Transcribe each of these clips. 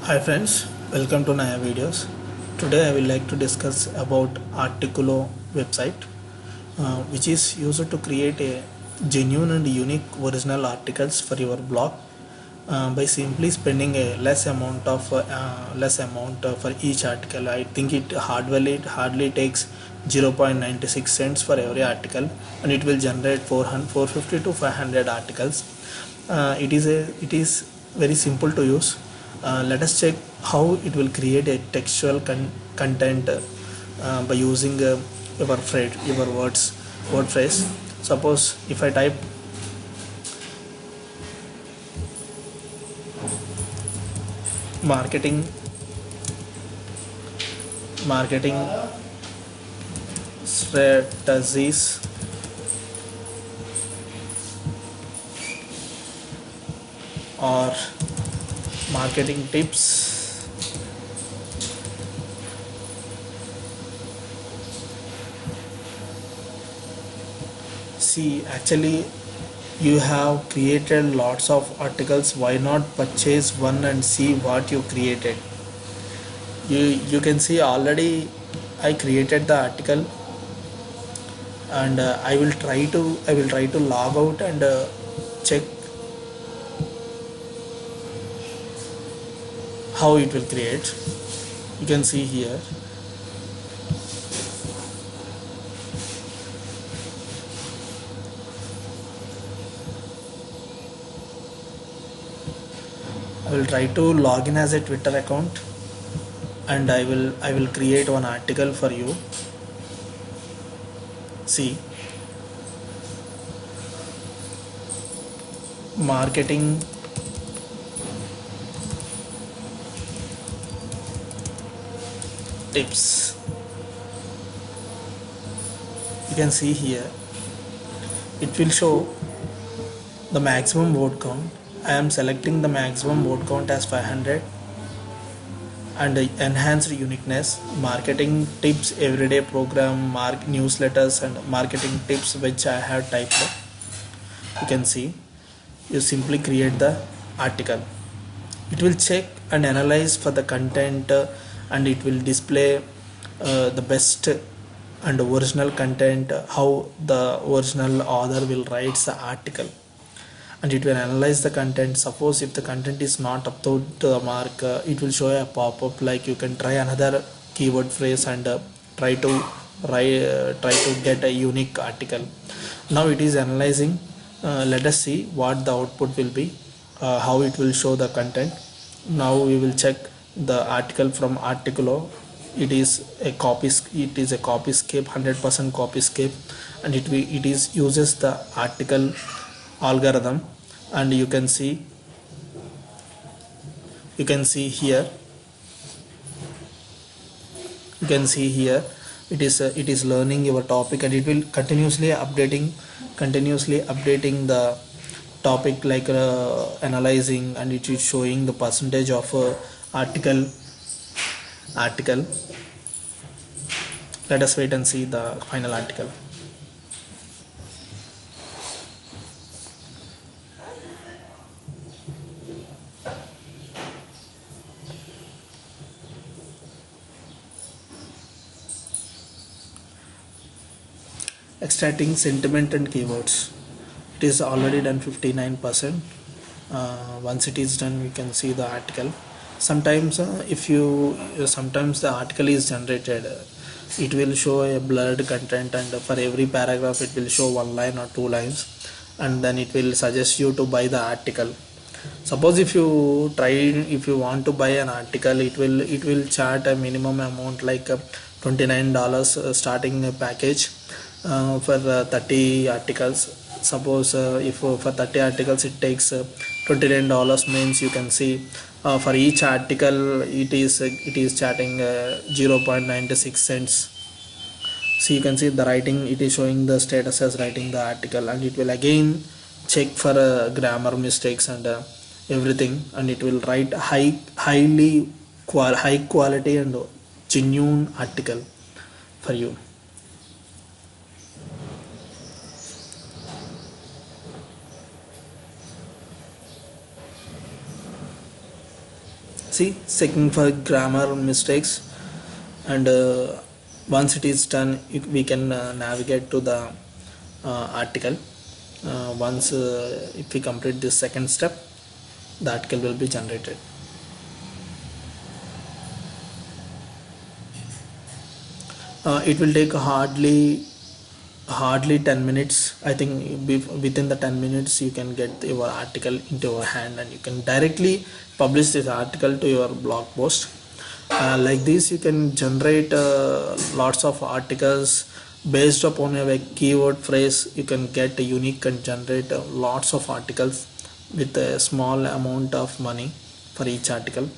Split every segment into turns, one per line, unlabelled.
Hi friends, welcome to Naya Videos. Today I will like to discuss about Articulo website, which is used to create a genuine and unique original articles for your blog by simply spending a less amount for each article. I think it hardly takes 0.96 cents for every article, and it will generate 450 to 500 articles. It is very simple to use. Let us check how it will create a textual content by using your word phrase. Suppose if I type marketing marketing strategies or marketing tips, see, actually you have created lots of articles. Why not purchase one and see what you created? You can see already I created the article, and I will try to log out and check how it will create. You can see here. I will try to log in as a Twitter account, and I will create one article for you. See, marketing tips. You can see here it will show the maximum word count. I am selecting the maximum word count as 500, and enhanced uniqueness, marketing tips, everyday program, newsletters, and marketing tips which I have typed. You can see, you simply create the article. It will check and analyze for the content, and it will display the best and original content, how the original author will write the article, and it will analyze the content. Suppose if the content is not up to the mark, it will show a pop-up like you can try another keyword phrase and try to get a unique article. Now it is analyzing. Let us see what the output will be, how it will show the content. Now we will check the article from Articulo. It is a copyscape, 100% copyscape, and it uses the article algorithm. And you can see here it is learning your topic, and it will continuously updating the topic, like analyzing, and it is showing the percentage of article. Let us wait and see the final article. Extracting sentiment and keywords, it is already done 59%. Once it is done, we can see the article. Sometimes if you sometimes the article is generated, it will show a blurred content, and for every paragraph it will show one line or two lines, and then it will suggest you to buy the article. Suppose if you want to buy an article, it will chart a minimum amount like $29 starting package for 30 articles. Suppose if for 30 articles it takes $29, means you can see for each article it is charting 0.96 cents. So you can see the writing, it is showing the status as writing the article, and it will again check for grammar mistakes and everything, and it will write high quality and genuine article for you. see, checking for grammar mistakes, and once it is done, we can navigate to the article. Once if we complete this second step, the article will be generated. It will take hardly 10 minutes. I think within the 10 minutes you can get your article into your hand, and you can directly publish this article to your blog post. Like this, you can generate lots of articles based upon a keyword phrase. You can get a unique and generate lots of articles with a small amount of money for each article.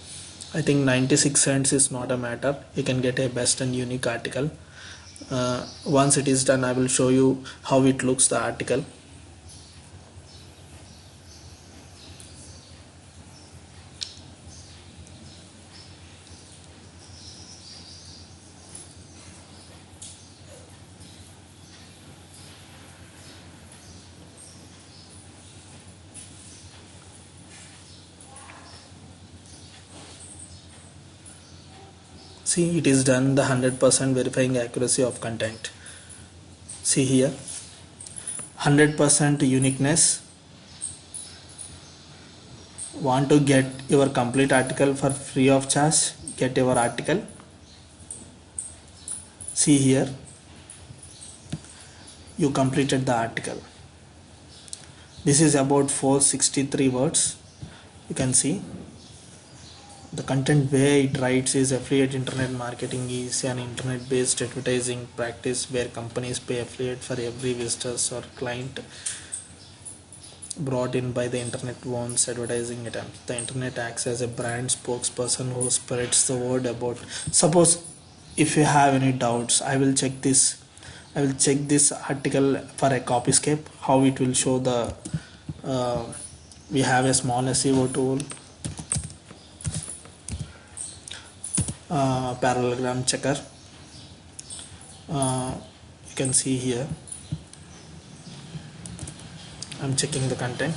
I think 96 cents is not a matter. You can get a best and unique article. Once it is done, I will show you how it looks, the article. See, it is done, the 100% verifying accuracy of content. See here, 100% uniqueness. Want to get your complete article for free of charge? Get your article. See here, you completed the article. This is about 463 words. You can see the content where it writes is: affiliate internet marketing is an internet based advertising practice where companies pay affiliate for every visitors or client brought in by the internet wants advertising attempt. The internet acts as a brand spokesperson who spreads the word about. Suppose if you have any doubts, I will check this article for a copyscape, how it will show the we have a small SEO tool, parallelogram checker. You can see here, I'm checking the content,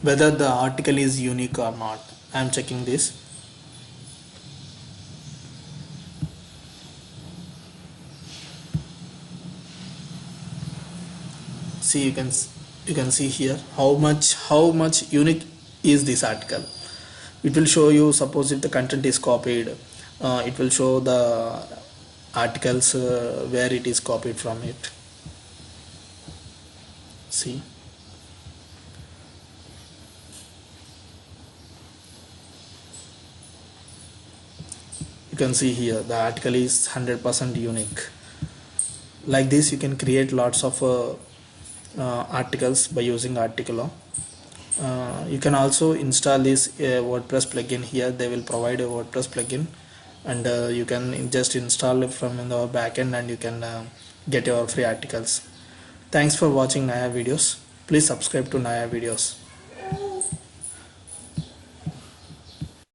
whether the article is unique or not. I'm checking this. See, you can see here how much unique is this article. It will show you, suppose if the content is copied, it will show the articles where it is copied from it. See, you can see here the article is 100% unique. Like this, you can create lots of articles by using Articulo. You can also install this WordPress plugin here. They will provide a WordPress plugin, and you can just install it from the backend, and you can get your free articles. Thanks for watching Naya videos. Please subscribe to Naya videos.